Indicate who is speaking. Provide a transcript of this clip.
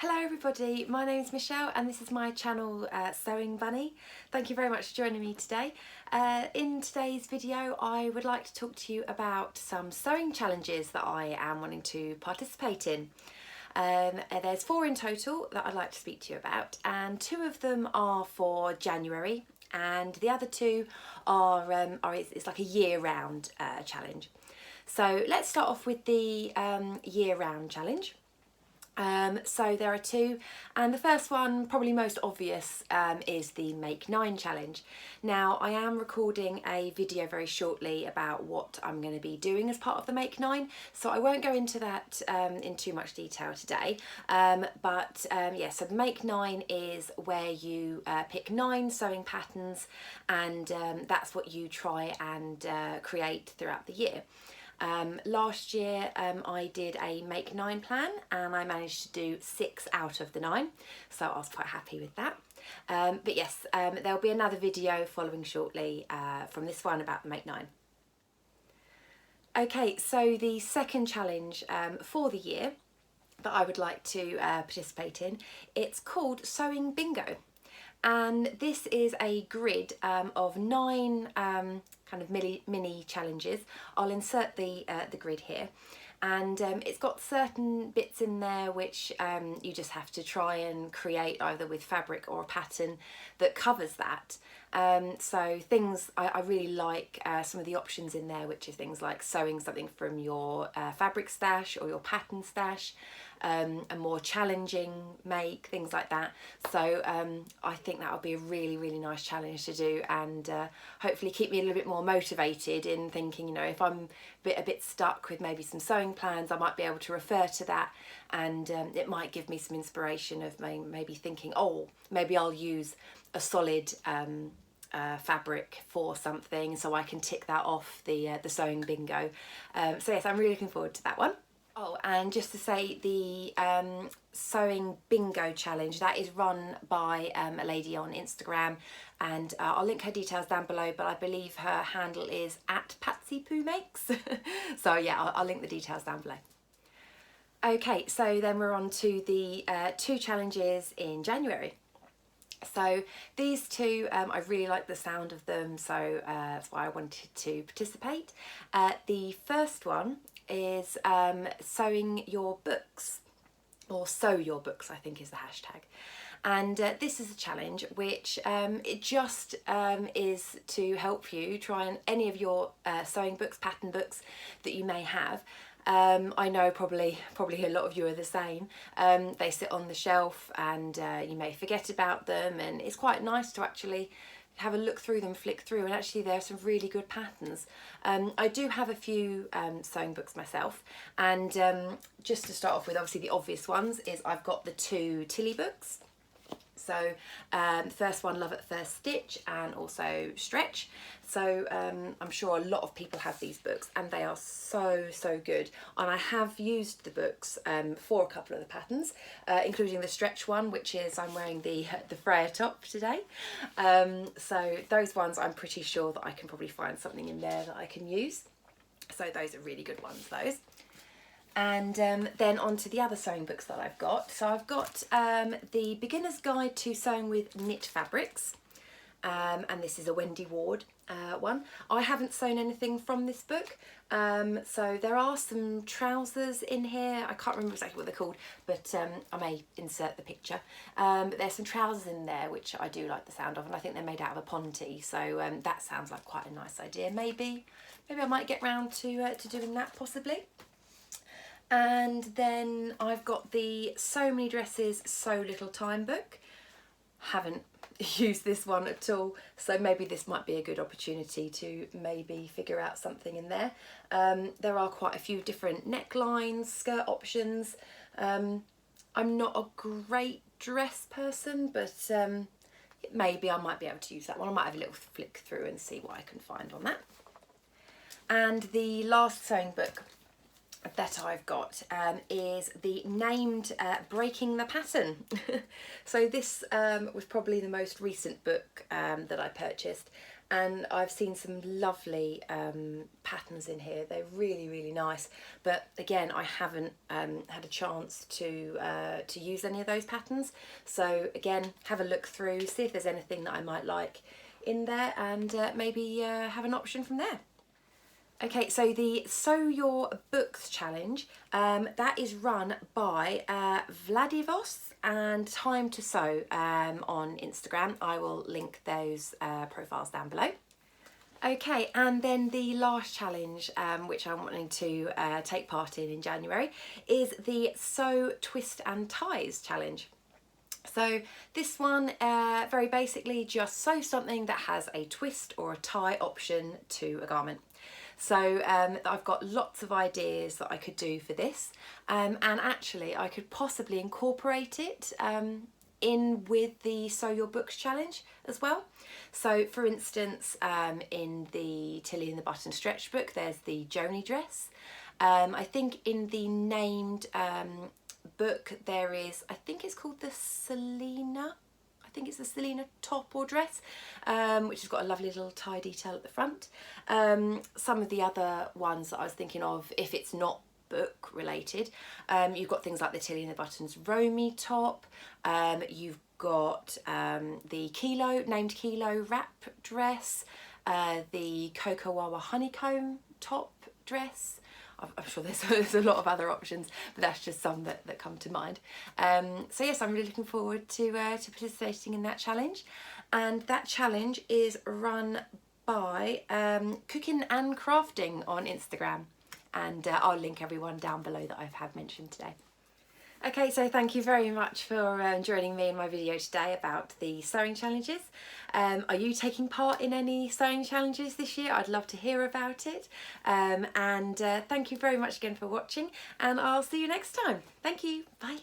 Speaker 1: Hello everybody, my name is Michelle and this is my channel Sewing Bunny. Thank you very much for joining me today. In today's video I would like to talk to you about some sewing challenges that I am wanting to participate in. There's 4 in total that I'd like to speak to you about, and 2 of them are for January and the other 2 it's like a year-round challenge. So let's start off with the year-round challenge. So there are 2, and the first one, probably most obvious, is the Make 9 challenge. Now I am recording a video very shortly about what I'm going to be doing as part of the Make 9, so I won't go into that in too much detail today, yeah, so the Make 9 is where you pick 9 sewing patterns, and that's what you try and create throughout the year. Last year I did a Make 9 plan and I managed to do 6 out of the 9, so I was quite happy with that. But yes, there'll be another video following shortly from this one about the Make 9. Okay, so the second challenge for the year that I would like to participate in, it's called Sewing Bingo. And this is a grid of 9 kind of mini challenges. I'll insert the grid here, and it's got certain bits in there which you just have to try and create either with fabric or a pattern that covers that. So things I really like some of the options in there, which are things like sewing something from your fabric stash or your pattern stash, a more challenging make, things like that. So I think that would be a really nice challenge to do, and hopefully keep me a little bit more motivated in thinking, you know, if I'm a bit stuck with maybe some sewing plans, I might be able to refer to that, and it might give me some inspiration of maybe thinking, oh, maybe I'll use a solid fabric for something, so I can tick that off the sewing bingo. So yes, I'm really looking forward to that one. Oh, and just to say, the sewing bingo challenge, that is run by a lady on Instagram, and I'll link her details down below, but I believe her handle is @PatsyPooMakes. So yeah, I'll link the details down below. Okay, so then we're on to the 2 challenges in January. So these 2, I really like the sound of them, so that's why I wanted to participate. The first one is sewing your books, or sew your books, I think is the hashtag. And this is a challenge which it just is to help you try and any of your sewing books, pattern books that you may have. I know probably a lot of you are the same. They sit on the shelf and you may forget about them, and it's quite nice to actually have a look through them, flick through, and actually there are some really good patterns. I do have a few sewing books myself, and just to start off with, obviously the obvious ones is I've got the 2 Tilly books. So the first one, Love at First Stitch, and also Stretch. So I'm sure a lot of people have these books, and they are so good. And I have used the books for a couple of the patterns, including the Stretch one, which is I'm wearing the Freya top today. So those ones, I'm pretty sure that I can probably find something in there that I can use. So those are really good ones, those. And then on to the other sewing books that I've got. So I've got the Beginner's Guide to Sewing with Knit Fabrics, and this is a Wendy Ward one. I haven't sewn anything from this book, so there are some trousers in here. I can't remember exactly what they're called, but I may insert the picture. But there's some trousers in there which I do like the sound of, and I think they're made out of a ponte, so that sounds like quite a nice idea. Maybe I might get round to doing that, possibly. And then I've got the So Many Dresses, So Little Time book. Haven't used this one at all, so maybe this might be a good opportunity to maybe figure out something in there. There are quite a few different necklines, skirt options. I'm not a great dress person, but maybe I might be able to use that one. I might have a little flick through and see what I can find on that. And the last sewing book that I've got is the named Breaking the Pattern. So this was probably the most recent book that I purchased, and I've seen some lovely patterns in here. They're really, really nice, but again, I haven't had a chance to use any of those patterns. So again, have a look through, see if there's anything that I might like in there, and maybe have an option from there. Okay, so the Sew Your Books challenge, that is run by Vladivos and Time to Sew on Instagram. I will link those profiles down below. Okay, and then the last challenge, which I'm wanting to take part in January, is the Sew Twist and Ties challenge. So this one, very basically, just sew something that has a twist or a tie option to a garment. So I've got lots of ideas that I could do for this, and actually I could possibly incorporate it in with the Sew Your Books challenge as well. So for instance, in the Tilly and the Button stretch book, there's the Joni dress. I think in the named book there is, I think it's called the Selena. I think it's the Selena top or dress, which has got a lovely little tie detail at the front. Some of the other ones that I was thinking of, if it's not book related, you've got things like the Tilly and the Buttons Romy top. You've got the named Kilo wrap dress, the Cocoa Wawa honeycomb top dress. I'm sure there's a lot of other options, but that's just some that come to mind. So yes, I'm really looking forward to participating in that challenge. And that challenge is run by Cooking and Crafting on Instagram. And I'll link everyone down below that I have mentioned today. Okay, so thank you very much for joining me in my video today about the sewing challenges. Are you taking part in any sewing challenges this year? I'd love to hear about it. And thank you very much again for watching, and I'll see you next time. Thank you. Bye.